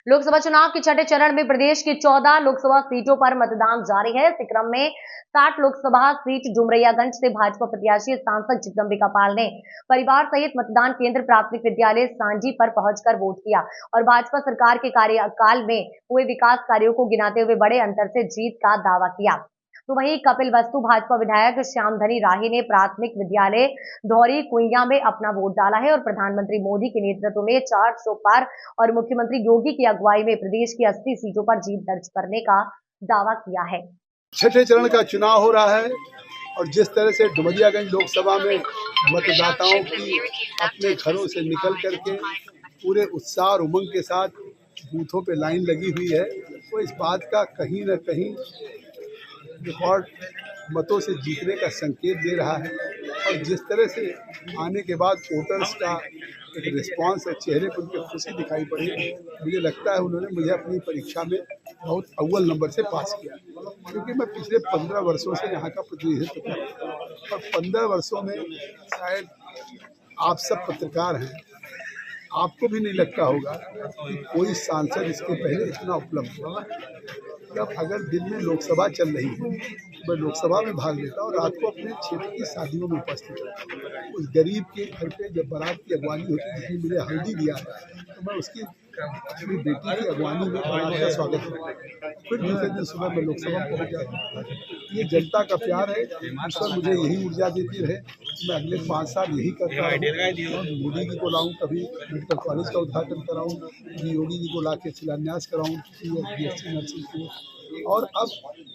लोकसभा चुनाव के छठे चरण में प्रदेश की 14 लोकसभा सीटों पर मतदान जारी है। इस क्रम में 60 लोकसभा सीट डुमरियागंज से भाजपा प्रत्याशी सांसद जगदम्बिका पाल ने परिवार सहित मतदान केंद्र प्राथमिक विद्यालय सांझी पर पहुंचकर वोट किया और भाजपा सरकार के कार्यकाल में हुए विकास कार्यों को गिनाते हुए बड़े अंतर से जीत का दावा किया। तो वहीं कपिलवस्तु भाजपा विधायक श्यामधनी राही ने प्राथमिक विद्यालय धौरी कुइया में अपना वोट डाला है और प्रधानमंत्री मोदी के नेतृत्व में 400 पार और मुख्यमंत्री योगी की अगुवाई में प्रदेश की 80 सीटों पर जीत दर्ज करने का दावा किया है। छठे चरण का चुनाव हो रहा है और जिस तरह से डुमरियागंज लोकसभा में मतदाताओं की अपने घरों से निकल करके पूरे उत्साह और उमंग के साथ बूथों पे लाइन लगी हुई है, वो इस बात का कहीं न कहीं रिकॉर्ड मतों से जीतने का संकेत दे रहा है। और जिस तरह से आने के बाद वोटर्स का एक रिस्पांस और चेहरे पर उनकी खुशी दिखाई पड़ी, मुझे लगता है उन्होंने मुझे अपनी परीक्षा में बहुत अव्वल नंबर से पास किया, क्योंकि मैं पिछले 15 वर्षों से यहाँ का प्रतिनिधित्व कर रहा हूँ और 15 वर्षों में शायद आप सब पत्रकार हैं, आपको भी नहीं लगता होगा कि कोई सांसद इसके पहले इतना उपलब्ध हुआ। तब अगर दिन में लोकसभा चल रही है, मैं लोकसभा में भाग लेता और रात को अपने क्षेत्र की शादियों में उपस्थित रहता। उस गरीब के घर पे जब बारात की अगवानी होती है, जिसने मुझे हल्दी दिया है, तो मैं उसकी अपनी बेटी की अगवानी में बारात का स्वागत करता। फिर दूसरे दिन सुबह मैं लोकसभा पहुँच जाता। ये जनता का प्यार है, ईश्वर मुझे यही ऊर्जा देती रहे। मैं अगले 5 साल यही करता हूँ। मोदी जी को लाऊं, कभी मेडिकल कॉलेज का उद्घाटन कराऊं, कभी योगी जी को ला के शिलान्यास कराऊं, BSc नर्सिंग को। और अब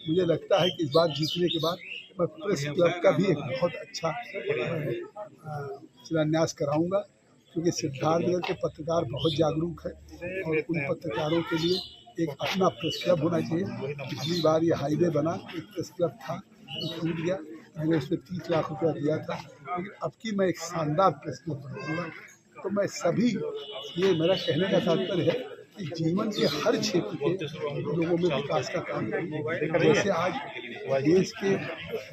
मुझे लगता है कि इस बार जीतने के बाद मैं प्रेस क्लब का भी एक बहुत अच्छा शिलान्यास कराऊंगा, क्योंकि सिद्धार्थनगर के पत्रकार बहुत जागरूक है और उन पत्रकारों के लिए एक अपना प्रेस क्लब होना चाहिए। पिछली बार ये हाईवे बना, एक प्रेस क्लब था, टूट गया, मैंने उसमें 30 लाख रुपया दिया था, लेकिन अब की मैं एक शानदार प्रेस क्लब बनाऊंगा। तो मैं सभी, ये मेरा कहने का तात्पर्य है कि जीवन के हर क्षेत्र के लोगों में विकास का काम करेंगे। जैसे आज देश के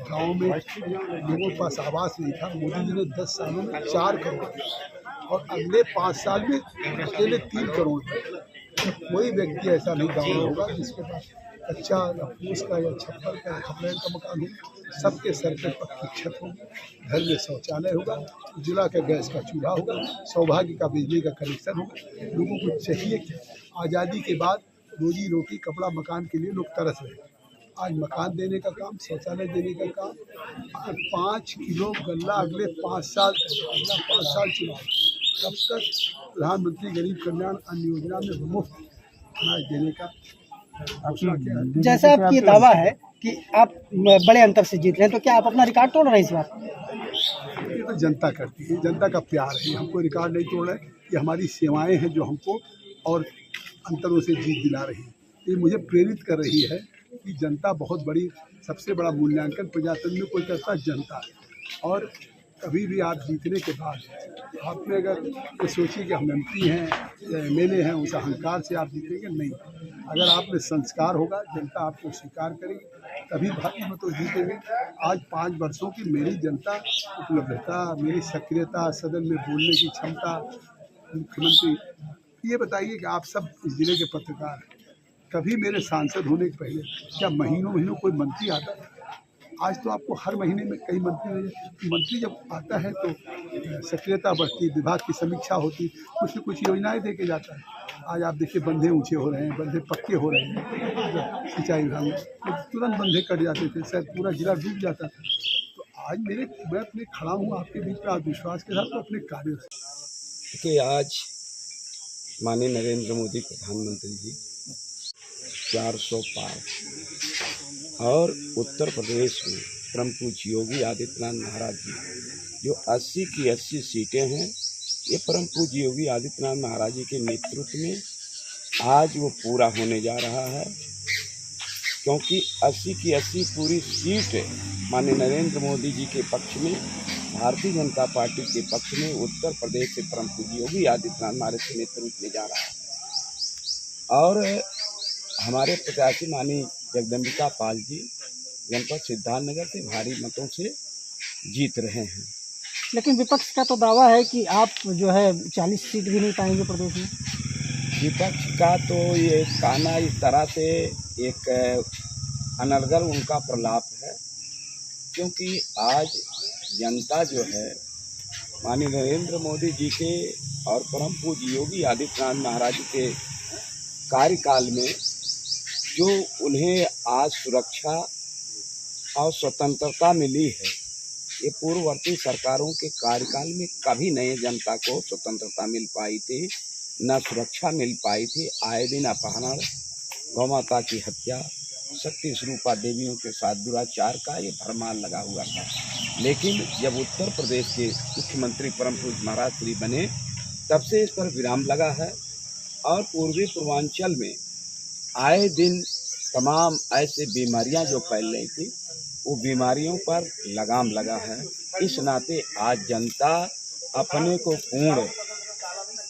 गाँव में लोगों के पास आवास नहीं था, मोदी जी ने 10 सालों में 4 करोड़ और अगले 5 साल में अकेले 3 करोड़। कोई व्यक्ति ऐसा नहीं गाँव में होगा जिसके पास कच्चा या फूस का या छप्पर का या खपरेल का मकान हो। सबके सर पे पक्की छत होगी, घर में शौचालय होगा, उज्ज्वला का गैस का चूल्हा होगा, सौभाग्य का बिजली का कनेक्शन होगा। लोगों को चाहिए कि आज़ादी के बाद रोजी रोटी कपड़ा मकान के लिए लोग तरस रहे, आज मकान देने का काम, शौचालय देने का काम। अगर 5 किलो गल्ला अगले 5 साल अगला 5 साल चुनाव, तब तक प्रधानमंत्री गरीब कल्याण अन्न योजना में मुफ्त अनाज देने का घोषणा किया है। जैसा आपकी दावा है कि आप बड़े अंतर से जीत रहे हैं, तो क्या आप अपना रिकॉर्ड तोड़ रहे हैं इस बार? ये तो जनता करती है, जनता का प्यार है, हमको रिकॉर्ड नहीं तोड़ रहे। ये हमारी सेवाएं हैं जो हमको और अंतरों से जीत दिला रही है। ये मुझे प्रेरित कर रही है कि जनता बहुत बड़ी, सबसे बड़ा मूल्यांकन प्रजातंत्र में कोई करता है जनता। और कभी भी आप जीतने के बाद आप में अगर ये सोचिए कि हम MP हैं या MLA हैं, उस अहंकार से आप जीतेंगे नहीं। अगर आप में संस्कार होगा, जनता आपको स्वीकार करेगी, तभी भारी मतों जीतेंगे। आज 5 वर्षों की मेरी जनता उपलब्धता, मेरी सक्रियता, सदन में बोलने की क्षमता, मुख्यमंत्री, ये बताइए कि आप सब इस जिले के पत्रकार हैं, कभी मेरे सांसद होने के पहले क्या महीनों कोई मंत्री आता है? आज तो आपको हर महीने में कई मंत्री जब आता है तो सक्रियता बढ़ती, विभाग की समीक्षा होती, कुछ न कुछ योजनाएं दे के जाता है। आज आप देखिए बंधे ऊंचे हो रहे हैं, बंधे पक्के हो रहे हैं। सिंचाई विभाग में तो तुरंत बंधे कट जाते थे, शायद पूरा जिला डूब जाता था। तो आज मैं अपने खड़ा हूँ आपके बीच में आत्मविश्वास के साथ, तो अपने कार्य से। कि आज माननीय नरेंद्र मोदी प्रधानमंत्री जी 400 पार और उत्तर प्रदेश में परम पूज्य योगी आदित्यनाथ महाराज जी जो 80 की 80 सीटें हैं, ये परम पूज्य योगी आदित्यनाथ महाराज जी के नेतृत्व में आज वो पूरा होने जा रहा है, क्योंकि 80 की 80 पूरी सीट माननीय नरेंद्र मोदी जी के पक्ष में, भारतीय जनता पार्टी के पक्ष में उत्तर प्रदेश से परम पूज्य योगी आदित्यनाथ महाराज के नेतृत्व में जा रहा है। और हमारे प्रत्याशी माननीय जगदम्बिका पाल जी जनपद सिद्धार्थनगर से भारी मतों से जीत रहे हैं। लेकिन विपक्ष का तो दावा है कि आप जो है 40 सीट भी नहीं पाएंगे प्रदेश में। विपक्ष का तो ये कहना इस तरह से एक अनर्गल उनका प्रलाप है, क्योंकि आज जनता जो है माननीय नरेंद्र मोदी जी के और परम पूज्य योगी आदित्यनाथ महाराज के कार्यकाल में जो उन्हें आज सुरक्षा और स्वतंत्रता मिली है, ये पूर्ववर्ती सरकारों के कार्यकाल में कभी नहीं जनता को स्वतंत्रता मिल पाई थी, न सुरक्षा मिल पाई थी। आए दिन अपहरण, गौ माता की हत्या, शक्ति स्वरूपा देवियों के साथ दुराचार का ये भरमार लगा हुआ था। लेकिन जब उत्तर प्रदेश के मुख्यमंत्री परम पूज्य महाराज श्री बने, तब से इस पर विराम लगा है और पूर्वी पूर्वांचल में आए दिन तमाम ऐसे बीमारियां जो फैल रही थी, वो बीमारियों पर लगाम लगा है। इस नाते आज जनता अपने को पूर्ण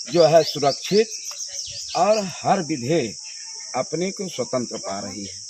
जो है सुरक्षित और हर विधि अपने को स्वतंत्र पा रही है।